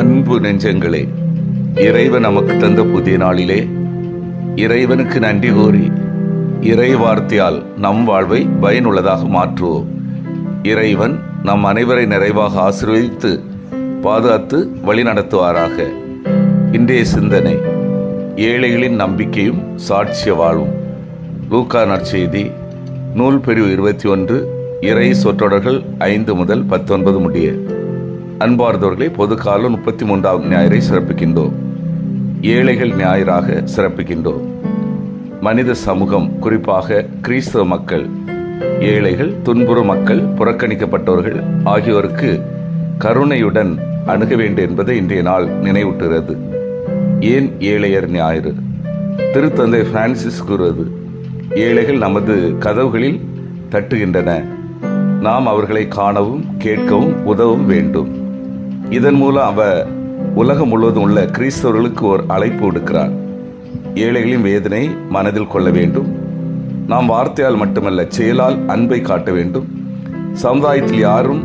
அன்பு நெஞ்சங்களே, இறைவன் நமக்கு தந்த புதிய நாளிலே இறைவனுக்கு நன்றி கூறி இறை வார்த்தையால் நம் வாழ்வை பயனுள்ளதாக மாற்றுவோம். இறைவன் நம் அனைவரை நிறைவாக ஆசீர்வதித்து பாதுகாத்து வழிநடத்துவாராக. இன்றைய சிந்தனை, ஏழைகளின் நம்பிக்கையும் சாட்சிய வாழ்வும். லூக்கா நற்செய்தி நூல் பிரிவு 21, இறை சொற்றொடர்கள் 5 முதல் 19 முடிய. அன்பார்ந்தவர்களை, பொதுக்காலம் 33ஆம் ஞாயிறை சிறப்பிக்கின்றோம். ஏழைகள் ஞாயிறாக சிறப்பிக்கின்றோம். மனித சமூகம், குறிப்பாக கிறிஸ்தவ மக்கள், ஏழைகள், துன்புறும் மக்கள், புறக்கணிக்கப்பட்டவர்கள் ஆகியோருக்கு கருணையுடன் அணுக வேண்டும் என்பதை இன்றைய நாள் நினைவூட்டுகிறது. ஏன் ஏழையர் ஞாயிறு? திருத்தந்தை பிரான்சிஸ் கூறுவது, ஏழைகள் நமது கதவுகளில் தட்டுகின்றன. நாம் அவர்களை காணவும் கேட்கவும் உதவும் வேண்டும். இதன் மூலம் அவர் உலகம் முழுவதும் உள்ள கிறிஸ்தவர்களுக்கு ஒரு அழைப்பு விடுக்கிறார். ஏழைகளின் வேதனை மனதில் கொள்ள வேண்டும். நாம் வார்த்தையால் மட்டுமல்ல, செயலால் அன்பை காட்ட வேண்டும். சமுதாயத்தில் யாரும்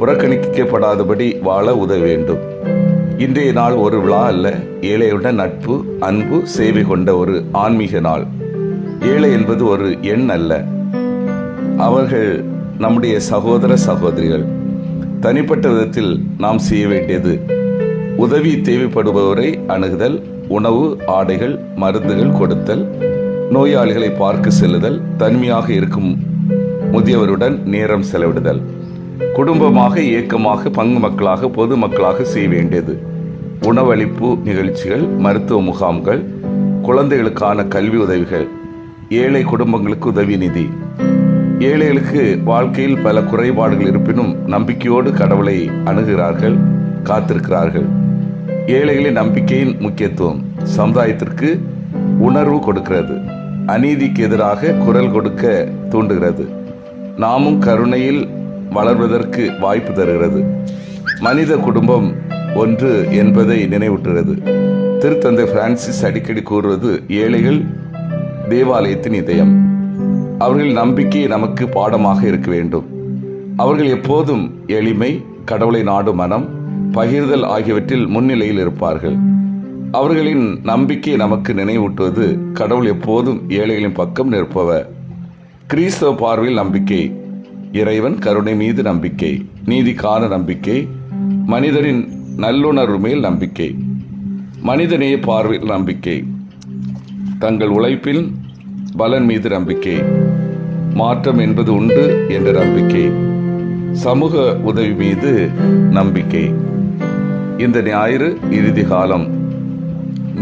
புறக்கணிக்கப்படாதபடி வாழ உதவ வேண்டும். இன்றைய நாள் ஒரு விழா அல்ல, ஏழையுடன் நட்பு, அன்பு, சேவை கொண்ட ஒரு ஆன்மீக நாள். ஏழை என்பது ஒரு எண் அல்ல, அவர்கள் நம்முடைய சகோதர சகோதரிகள். தனிப்பட்ட விதத்தில் நாம் செய்ய வேண்டியது, உதவி தேவைப்படுபவரை அணுகுதல், உணவு, ஆடைகள், மருந்துகள் கொடுத்தல், நோயாளிகளை பார்க்க செல்லுதல், தனிமையாக இருக்கும் முதியவருடன் நேரம் செலவிடுதல், குடும்பமாக, இயக்கமாக, பங்கு மக்களாக, பொது மக்களாக செய்ய வேண்டியது உணவளிப்பு நிகழ்ச்சிகள், மருத்துவ முகாம்கள், குழந்தைகளுக்கான கல்வி உதவிகள், ஏழை குடும்பங்களுக்கு உதவி நிதி. ஏழைகளுக்கு வாழ்க்கையில் பல குறைபாடுகள் இருப்பினும் நம்பிக்கையோடு கடவுளை அணுகிறார்கள், காத்திருக்கிறார்கள். ஏழைகளின் நம்பிக்கையின் முக்கியத்துவம் சமுதாயத்திற்கு உணர்வு கொடுக்கிறது, அநீதிக்கு எதிராக குரல் கொடுக்க தூண்டுகிறது, நாமும் கருணையில் வளர்வதற்கு வாய்ப்பு தருகிறது. மனித குடும்பம் ஒன்று என்பதை நினைவூட்டுகிறது. திருத்தந்தை பிரான்சிஸ் அடிக்கடி கூறுவது, ஏழைகள் தேவாலயத்தின் இதயம். அவர்கள் நம்பிக்கை நமக்கு பாடமாக இருக்க வேண்டும். அவர்கள் எப்போதும் எளிமை, கடவுளை நாடும் மனம், பகிர்தல் ஆகியவற்றில் முன்னிலையில் இருப்பார்கள். அவர்களின் நம்பிக்கை நமக்கு நினைவூட்டுவது, கடவுள் எப்போதும் ஏழைகளின் பக்கம் நிற்பவர். கிறிஸ்தவ பார்வையில் நம்பிக்கை, இறைவன் கருணை மீது நம்பிக்கை, நீதிக்கான நம்பிக்கை, மனிதரின் நல்லுணர்வு மேல் நம்பிக்கை, மனிதநேய பார்வையில் நம்பிக்கை, தங்கள் உழைப்பில் பலன் மீது நம்பிக்கை, மாற்றம் என்பது உண்டு என்ற நம்பிக்கை, சமூக உதவி மீது நம்பிக்கை. இந்த ஞாயிறு இறுதி காலம்,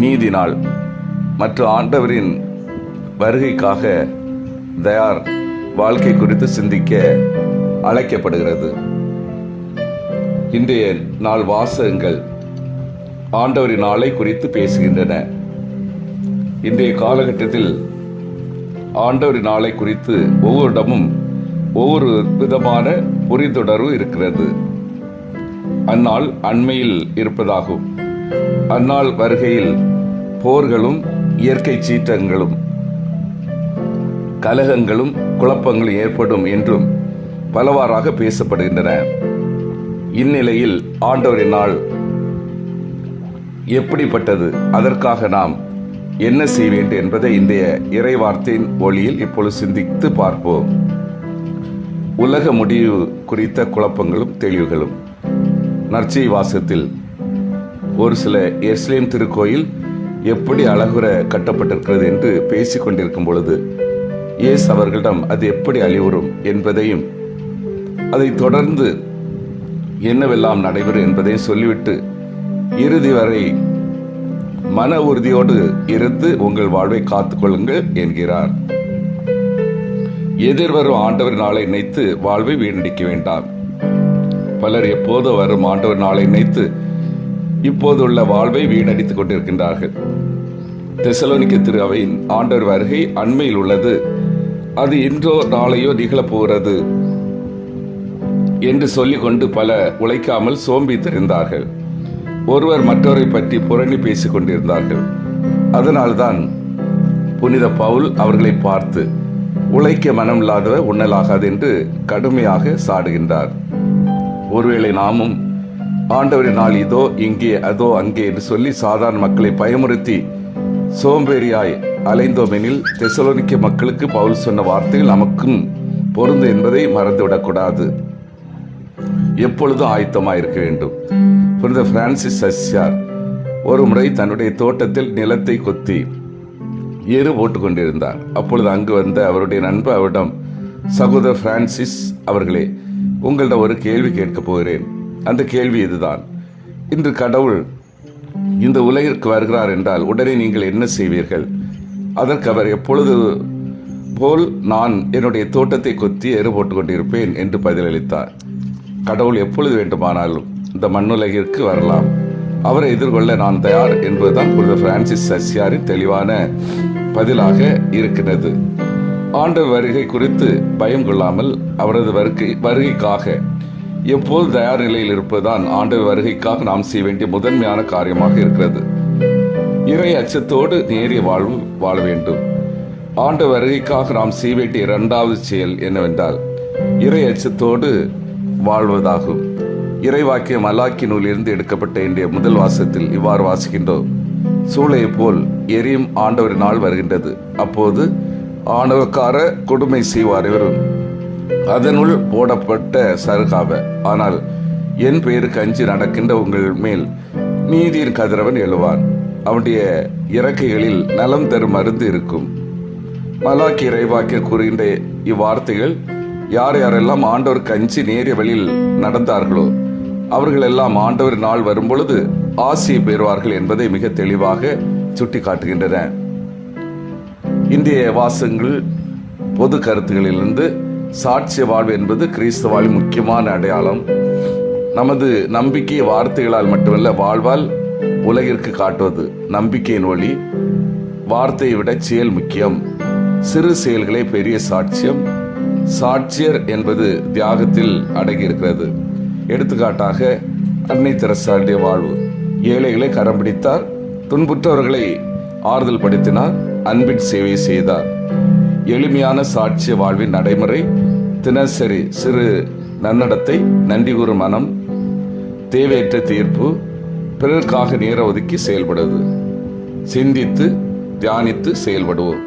நீதி நாள் மற்றும் ஆண்டவரின் வருகைக்காக தயார் வாழ்க்கை குறித்து சிந்திக்க அழைக்கப்படுகிறது. இன்றைய நாள் வாசகங்கள் ஆண்டவரின் நாளை குறித்து பேசுகின்றன. இன்றைய காலகட்டத்தில் ஆண்டவரின் நாளை குறித்து ஒவ்வொருடமும் ஒவ்வொரு விதமான புரிந்துணர்வு இருக்கிறது. அந்நாள் அண்மையில் இருப்பதாகும். அந்நாள் வருகையில் போர்களும், இயற்கை சீற்றங்களும், கலகங்களும், குழப்பங்களும் ஏற்படும் என்றும் பலவாறாக பேசப்படுகின்றன. இந்நிலையில் ஆண்டவரின் நாள் எப்படிப்பட்டது, அதற்காக நாம் என்ன செய்ய வேண்டும் என்பதை இன்றைய இறை வார்த்தையின் ஒளியில் இப்பொழுது சிந்தித்து பார்ப்போம். உலக முடிவு குறித்த குழப்பங்களும் தெளிவுகளும். நற்செய்தி வாசகத்தில் ஒரு சில எருசலேம் திருக்கோயில் எப்படி அழகுற கட்டப்பட்டிருக்கிறது என்று பேசிக் கொண்டிருக்கும் பொழுது இயேசு அவர்களிடம் அது எப்படி அழிவுறும் என்பதையும், அதை தொடர்ந்து என்னவெல்லாம் நடைபெறும் என்பதையும் சொல்லிவிட்டு, இறுதி வரை மன உறுதியோடு இருந்து உங்கள் வாழ்வை காத்துக்கொள்ளுங்கள் என்கிறார். எதிர்வரும் ஆண்டவர் நாளை நினைத்து வாழ்வை வீணடிக்க வேண்டாம். பலர் எப்போது வரும் ஆண்டவர் நாளை நினைத்து இப்போதுள்ள வாழ்வை வீணடித்துக் கொண்டிருக்கின்றார்கள். தெசலோனிக்க திரு அவையின் ஆண்டவர் வருகை அண்மையில் உள்ளது, அது இன்றோ நாளையோ நிகழப்போகிறது என்று சொல்லிக்கொண்டு பல உழைக்காமல் சோம்பி தெரிந்தார்கள். ஒருவர் மற்றவரை பற்றி புரணி பேசிக் கொண்டிருந்தார்கள். அதனால்தான் புனித பவுல் அவர்களை பார்த்து, உழைக்க மனம் இல்லாதவர் உண்ணலாகாது என்று கடுமையாக சாடுகின்றார். ஒருவேளை நாமும் ஆண்டவரின் நாள் இதோ இங்கே அதோ அங்கே என்று சொல்லி சாதாரண மக்களை பயமுறுத்தி சோம்பேறியாய் அலைந்தோமெனில் தெசலோனிக்க மக்களுக்கு பவுல் சொன்ன வார்த்தைகள் நமக்கும் பொருந்து என்பதை மறந்துவிடக்கூடாது. எப்பொழுதும் ஆயத்தமாயிருக்க வேண்டும். புனித பிரான்சிஸ் சஸ்யார் ஒரு முறை தன்னுடைய தோட்டத்தில் நிலத்தை கொத்தி எரு போட்டுக் கொண்டிருந்தார். அப்பொழுது அங்கு வந்த அவருடைய நண்பர் அவரிடம், சகோதரர் பிரான்சிஸ் அவர்களே, உங்களிடம் ஒரு கேள்வி கேட்கப் போகிறேன். அந்த கேள்வி இதுதான்: இன்று கடவுள் இந்த உலகிற்கு வருகிறார் என்றால் உடனே நீங்கள் என்ன செய்வீர்கள்? அதற்கு அவர், எப்பொழுது போல் நான் என்னுடைய தோட்டத்தை கொத்தி எரு போட்டுக் கொண்டிருப்பேன் என்று பதிலளித்தார். கடவுள் எப்பொழுது வேண்டுமானாலும் இந்த மண்ணுலகிற்கு வரலாம், அவரை எதிர்கொள்ள நான் தயார் என்பதுதான் புனித பிரான்சிஸ் சஸ்யாரின் தெளிவான பதிலாக இருக்கிறது. ஆண்டவர் வருகை குறித்து பயம் கொள்ளாமல் அவரது வருகைக்காக எப்போது தயார் நிலையில் இருப்பதுதான் ஆண்டவர் வருகைக்காக நாம் செய்ய வேண்டிய முதன்மையான காரியமாக இருக்கிறது. இறை அச்சத்தோடு நேரிய வாழ்வு வாழ வேண்டும். ஆண்டவர் வருகைக்காக நாம் செய்ய வேண்டிய இரண்டாவது செயல் என்னவென்றால் இறை அச்சத்தோடு வாழ்வதாகும். இறைவாக்கிய மலாக்கி நூலிலிருந்து எடுக்கப்பட்ட இன்றைய முதல் வாசகத்தில் இவ்வாறு வாசிக்கின்றோம்: சூளையை போல் எரியும் ஆண்டவரின் நாள் வருகின்றது, அப்போது ஆணவக்கார கொடுமை செய்வார் இவரும் அதனுள் போடப்பட்ட சருகாவ. ஆனால் என் பெயருக்கு அஞ்சி நடக்கின்ற உங்கள் மேல் நீதியின் கதிரவன் எழுவான், அவனுடைய இறக்கைகளில் நலம் தரும் மருந்து இருக்கும். மலாக்கி இறைவாக்கிய கூறுகின்ற இவ்வார்த்தைகள் யார் யாரெல்லாம் ஆண்டவருக்கு அஞ்சி நேரிய வழியில் நடந்தார்களோ அவர்கள் எல்லாம் ஆண்டவர் நாள் வரும்பொழுது ஆசியை பெறுவார்கள் என்பதை மிக தெளிவாக சுட்டி காட்டுகின்றன. இந்திய வாசகங்கள் பொது கருத்துகளிலிருந்து சாட்சிய வாழ்வு என்பது கிறிஸ்தவாளின் முக்கியமான அடையாளம். நமது நம்பிக்கை வார்த்தைகளால் மட்டுமல்ல, வாழ்வால் உலகிற்கு காட்டுவது நம்பிக்கையின் ஒளி. வார்த்தையை விட செயல் முக்கியம். சிறு செயல்களே பெரிய சாட்சியம். சாட்சியர் என்பது தியாகத்தில் அடங்கியிருக்கிறது. எடுத்துக்காட்டாக அன்னை தெரசாளுடைய வாழ்வு: ஏழைகளை கரம் பிடித்தார், துன்புற்றவர்களை ஆறுதல் படுத்தினார், அன்பின் சேவை செய்தார். எளிமையான சாட்சிய வாழ்வின் நடைமுறை: தினசரி சிறு நன்னடத்தை, நன்றி கூறும் மனம், தேவையற்ற தீர்ப்பு, பிறருக்காக நேர ஒதுக்கி செயல்படுவது. சிந்தித்து தியானித்து செயல்படுவோம்.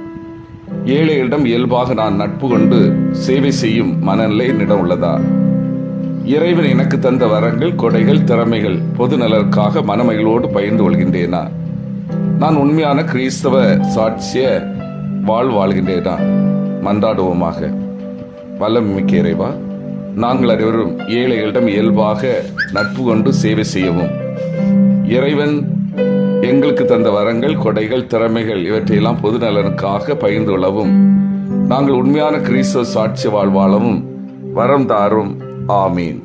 ஏழைகளிடம் இயல்பாக நான் நட்பு கொண்டு சேவை செய்யும் மனநிலை என்னிடம் உள்ளதா? இறைவன் எனக்கு தந்த வரங்கள், கொடைகள், திறமைகள் பொது நலனுக்காக மனமகிழ்வோடு பகிர்ந்து கொள்கின்றேனா? நான் உண்மையான கிறிஸ்தவ சாட்சிய வாழ்கின்றேனா? மன்றாடுவோமாக. வல்லமிக்க இறைவா, நாங்கள் அனைவரும் ஏழைகளிடம் இயல்பாக நட்பு கொண்டு சேவை செய்யவும், இறைவன் எங்களுக்கு தந்த வரங்கள், கொடைகள், திறமைகள் இவற்றையெல்லாம் பொது நலனுக்காக பகிர்ந்து கொள்ளவும், நாங்கள் உண்மையான கிறிஸ்தவ சாட்சிய வாழவும் வரம் தாரும். ஆமீன்.